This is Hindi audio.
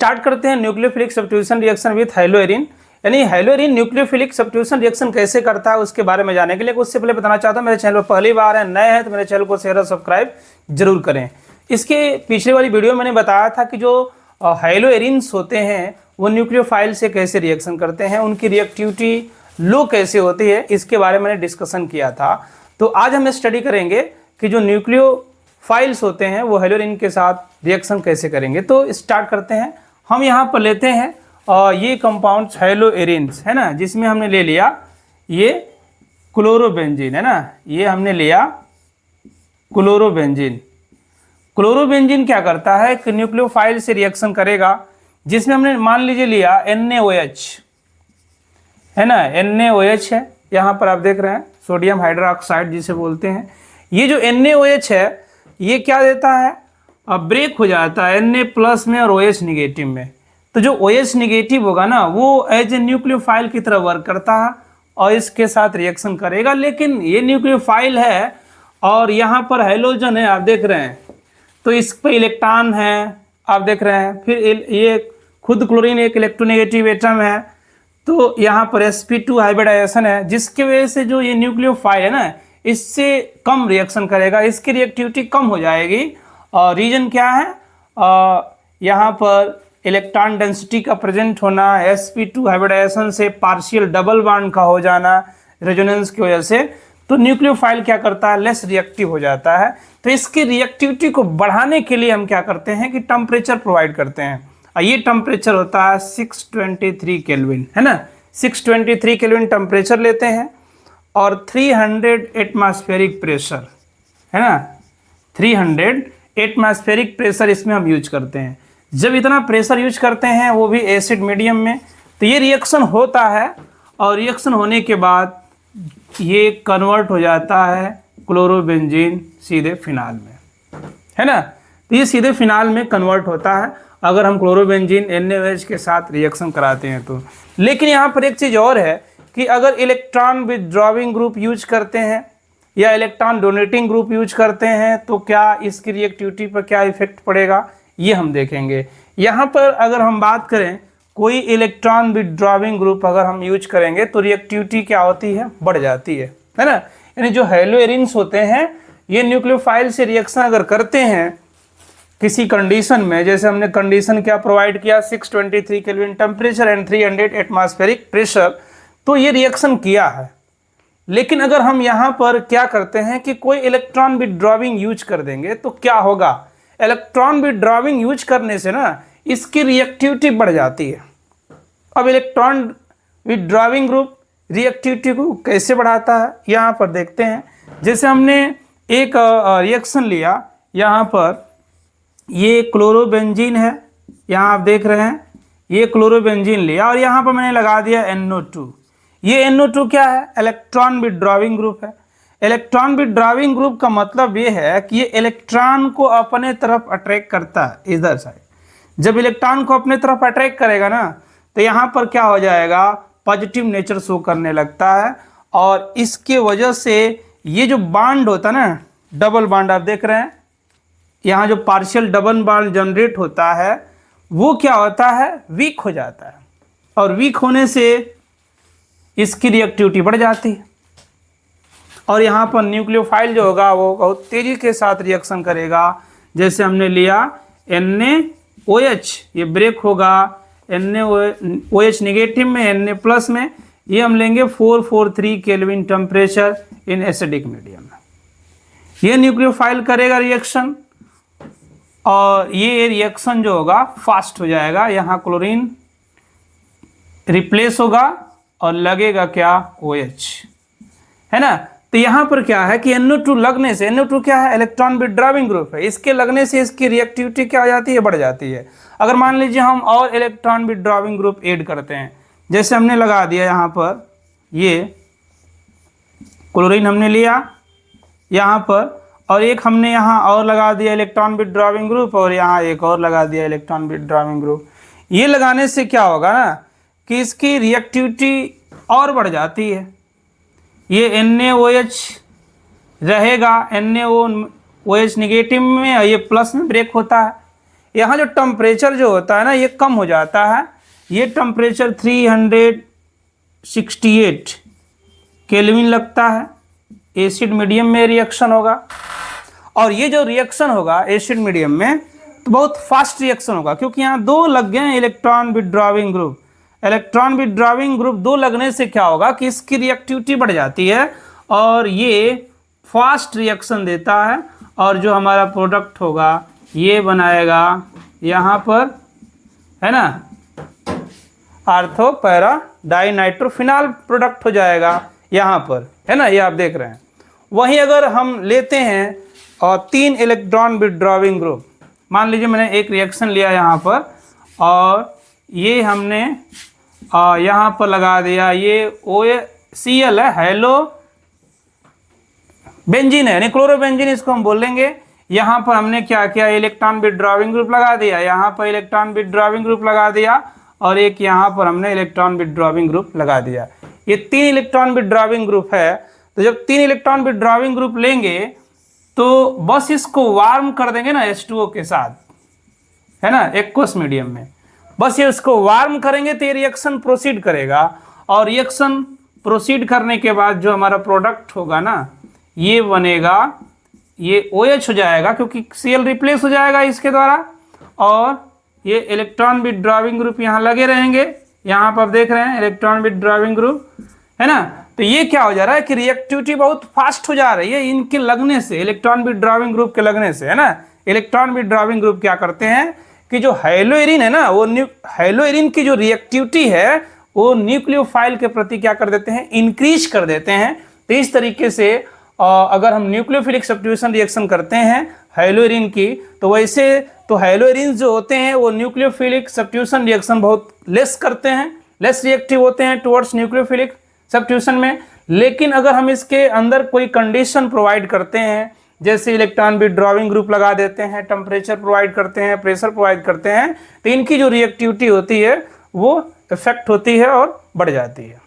स्टार्ट करते हैं न्यूक्लियोफिलिक सब्स्टिट्यूशन रिएक्शन विथ हेलोएरिन। यानी हेलोएरिन न्यूक्लियोफिलिक सब्स्टिट्यूशन रिएक्शन कैसे करता है उसके बारे में जानने के लिए उससे पहले बताना चाहता हूँ, मेरे चैनल पर पहली बार है, नए हैं तो मेरे चैनल को शेयर और सब्सक्राइब जरूर करें। इसके पिछले वाली वीडियो में मैंने बताया था कि जो हेलोएरिन्स होते हैं वो न्यूक्लियोफाइल से कैसे रिएक्शन करते हैं, उनकी रिएक्टिविटी लो कैसे होती है, इसके बारे में मैंने डिस्कशन किया था। तो आज हम स्टडी करेंगे कि जो न्यूक्लियोफाइल्स होते हैं वो हेलोएरिन के साथ रिएक्शन कैसे करेंगे। तो स्टार्ट करते हैं। हम यहाँ पर लेते हैं ये कंपाउंड्स हेलोएरिन्स है ना, जिसमें हमने ले लिया ये क्लोरोबेंजीन है ना, ये हमने लिया क्लोरोबेंजीन। क्लोरोबेंजीन क्या करता है कि न्यूक्लियोफाइल से रिएक्शन करेगा, जिसमें हमने मान लीजिए लिया NaOH है ना, NaOH है, यहाँ पर आप देख रहे हैं सोडियम हाइड्रोक्साइड जिसे बोलते हैं। ये जो NaOH है ये क्या देता है, अब ब्रेक हो जाता है Na+ में और OH निगेटिव में। तो जो OH निगेटिव होगा ना वो एज ए न्यूक्लियोफाइल की तरह वर्क करता है और इसके साथ रिएक्शन करेगा। लेकिन ये न्यूक्लियोफाइल है और यहाँ पर हेलोजन है, आप देख रहे हैं, तो इस पर इलेक्ट्रॉन है, आप देख रहे हैं। फिर ये खुद क्लोरीन एक इलेक्ट्रोनेगेटिव एटम है, तो यहाँ पर sp2 हाइब्रिडाइजेशन है, जिसकी वजह से जो ये न्यूक्लियोफाइल है ना इससे कम रिएक्शन करेगा, इसकी रिएक्टिविटी कम हो जाएगी। और रीजन क्या है, यहाँ पर इलेक्ट्रॉन डेंसिटी का प्रेजेंट होना, sp2 हाइब्रिडाइजेशन से पार्शियल डबल बॉन्ड का हो जाना रेजोनेंस की वजह से, तो न्यूक्लियोफाइल क्या करता है, लेस रिएक्टिव हो जाता है। तो इसकी रिएक्टिविटी को बढ़ाने के लिए हम क्या करते हैं कि टेम्परेचर प्रोवाइड करते हैं। ये टेम्परेचर होता है 623 केल्विन है ना, 623 केल्विन टेम्परेचर लेते हैं और 300 एटमॉस्फेरिक प्रेशर है ना, 300 एटमॉस्फेरिक प्रेशर इसमें हम यूज करते हैं। जब इतना प्रेशर यूज करते हैं वो भी एसिड मीडियम में, तो ये रिएक्शन होता है और रिएक्शन होने के बाद ये कन्वर्ट हो जाता है क्लोरोबेंजीन सीधे फिनाल में है ना। तो ये सीधे फिनाल में कन्वर्ट होता है अगर हम क्लोरोबेंजीन NaOH के साथ रिएक्शन कराते हैं तो। लेकिन यहाँ पर एक चीज़ और है कि अगर इलेक्ट्रॉन विथड्रॉविंग ग्रुप यूज करते हैं या इलेक्ट्रॉन डोनेटिंग ग्रुप यूज करते हैं तो क्या इसकी रिएक्टिविटी पर क्या इफेक्ट पड़ेगा, ये हम देखेंगे। यहाँ पर अगर हम बात करें कोई इलेक्ट्रॉन विथड्रॉविंग ग्रुप अगर हम यूज करेंगे तो रिएक्टिविटी क्या होती है, बढ़ जाती है ना। यानी जो हेलोएरिन्स होते हैं ये न्यूक्लियोफाइल से रिएक्शन अगर करते हैं किसी कंडीशन में, जैसे हमने कंडीशन क्या प्रोवाइड किया 623 kelvin temperature and 300 atmospheric pressure, तो ये रिएक्शन किया है। लेकिन अगर हम यहाँ पर क्या करते हैं कि कोई इलेक्ट्रॉन विथड्रॉविंग यूज कर देंगे तो क्या होगा, इलेक्ट्रॉन विथड्रॉविंग यूज करने से ना इसकी रिएक्टिविटी बढ़ जाती है। अब इलेक्ट्रॉन विथड्रॉविंग ग्रुप रिएक्टिविटी को कैसे बढ़ाता है यहाँ पर देखते हैं। जैसे हमने एक रिएक्शन लिया, यहाँ पर ये क्लोरोबेंजीन है, यहाँ आप देख रहे हैं ये क्लोरोबेंजीन लिया और यहाँ पर मैंने लगा दिया NO2। ये NO2 क्या है, इलेक्ट्रॉन विथड्रॉविंग ग्रुप है। इलेक्ट्रॉन विथड्रॉविंग ग्रुप का मतलब ये है कि ये इलेक्ट्रॉन को अपने तरफ अट्रैक्ट करता है इधर साइड। जब इलेक्ट्रॉन को अपने तरफ अट्रैक्ट करेगा ना तो यहाँ पर क्या हो जाएगा, पॉजिटिव नेचर शो करने लगता है और इसके वजह से ये जो बॉन्ड होता है ना, डबल बॉन्ड आप देख रहे हैं, यहाँ जो पार्शियल डबल बॉन्ड जनरेट होता है वो क्या होता है, वीक हो जाता है और वीक होने से इसकी रिएक्टिविटी बढ़ जाती है और यहाँ पर न्यूक्लियोफाइल जो होगा वो बहुत तेज़ी के साथ रिएक्शन करेगा। जैसे हमने लिया NaOH, ये ब्रेक होगा NaOH निगेटिव में Na+ में, ये हम लेंगे 443 kelvin temperature in acidic medium में। ये न्यूक्लियोफाइल करेगा रिएक्शन और ये रिएक्शन जो होगा फास्ट हो जाएगा। यहाँ क्लोरीन रिप्लेस होगा और लगेगा क्या, OH है ना। तो यहाँ पर क्या है कि NO2 लगने से, NO2 क्या है, इलेक्ट्रॉन विथड्रॉविंग ग्रुप है, इसके लगने से इसकी रिएक्टिविटी क्या हो जाती है, बढ़ जाती है। अगर मान लीजिए हम और इलेक्ट्रॉन विथड्रॉविंग ग्रुप ऐड करते हैं, जैसे हमने लगा दिया यहाँ पर ये क्लोरीन हमने लिया यहाँ पर और एक हमने यहाँ और लगा दिया इलेक्ट्रॉन विथड्रॉविंग ग्रुप और यहाँ एक और लगा दिया इलेक्ट्रॉन विथड्रॉविंग ग्रुप। ये लगाने से क्या होगा ना कि इसकी रिएक्टिविटी और बढ़ जाती है। ये NaOH रहेगा, NaOH निगेटिव में और ये प्लस में ब्रेक होता है। यहाँ जो टेम्परेचर जो होता है ना ये कम हो जाता है। ये टेम्परेचर 368 केल्विन लगता है। एसिड मीडियम में रिएक्शन होगा और ये जो रिएक्शन होगा एसिड मीडियम में तो बहुत फास्ट रिएक्शन होगा, क्योंकि यहाँ 2 लग गए हैं इलेक्ट्रॉन विथड्रॉविंग ग्रुप। इलेक्ट्रॉन विथड्रॉविंग ग्रुप 2 लगने से क्या होगा कि इसकी रिएक्टिविटी बढ़ जाती है और ये फास्ट रिएक्शन देता है और जो हमारा प्रोडक्ट होगा ये बनाएगा यहाँ पर, है ना, आर्थो पैरा डाइनाइट्रोफिनॉल प्रोडक्ट हो जाएगा यहाँ पर, है ना, ये आप देख रहे हैं। वहीं अगर हम लेते हैं और 3 इलेक्ट्रॉन विथड्रॉविंग ग्रुप, मान लीजिए मैंने एक रिएक्शन लिया यहाँ पर और ये हमने यहाँ पर लगा दिया, ये OCl है, हेलो बेंजीन है, यानी क्लोरोबेंजीन इसको हम बोलेंगे। यहाँ पर हमने क्या किया, इलेक्ट्रॉन विथड्रॉविंग ग्रुप लगा दिया, यहाँ पर इलेक्ट्रॉन विथड्रॉविंग ग्रुप लगा दिया और एक यहाँ पर हमने इलेक्ट्रॉन विथड्रॉविंग ग्रुप लगा दिया। ये 3 इलेक्ट्रॉन विथड्रॉविंग ग्रुप है। तो जब 3 इलेक्ट्रॉन विथड्रॉविंग ग्रुप लेंगे तो बस इसको वार्म कर देंगे ना H2O के साथ, है ना, एक्वस मीडियम में, बस ये उसको वार्म करेंगे तो ये रिएक्शन प्रोसीड करेगा और रिएक्शन प्रोसीड करने के बाद जो हमारा प्रोडक्ट होगा ना ये बनेगा, ये OH हो जाएगा क्योंकि Cl रिप्लेस हो जाएगा इसके द्वारा और ये इलेक्ट्रॉन विथड्रॉविंग ग्रुप यहाँ लगे रहेंगे। यहाँ पर आप देख रहे हैं इलेक्ट्रॉन विथड्रॉविंग ग्रुप, है ना। तो ये क्या हो जा रहा है कि रिएक्टिविटी बहुत फास्ट हो जा रही है इनके लगने से, इलेक्ट्रॉन विथड्रॉविंग ग्रुप के लगने से, है ना। इलेक्ट्रॉन विथड्रॉविंग ग्रुप क्या करते हैं कि जो हैलोएरिन है ना, वो हैलोएरिन की जो रिएक्टिविटी है वो न्यूक्लियोफाइल के प्रति क्या कर देते हैं, इंक्रीज कर देते हैं। तो इस तरीके से अगर हम न्यूक्लियोफिलिक सब्स्टिट्यूशन रिएक्शन करते हैं हैलोएरिन की, तो वैसे तो हैलोएरिन जो होते हैं वो न्यूक्लियोफिलिक सब्स्टिट्यूशन रिएक्शन बहुत लेस करते हैं, लेस रिएक्टिव होते हैं टुवर्ड्स न्यूक्लियोफिलिक सब्स्टिट्यूशन में। लेकिन अगर हम इसके अंदर कोई कंडीशन प्रोवाइड करते हैं, जैसे इलेक्ट्रॉन विथड्रॉविंग ग्रुप लगा देते हैं, टेम्परेचर प्रोवाइड करते हैं, प्रेशर प्रोवाइड करते हैं, तो इनकी जो रिएक्टिविटी होती है वो इफेक्ट होती है और बढ़ जाती है।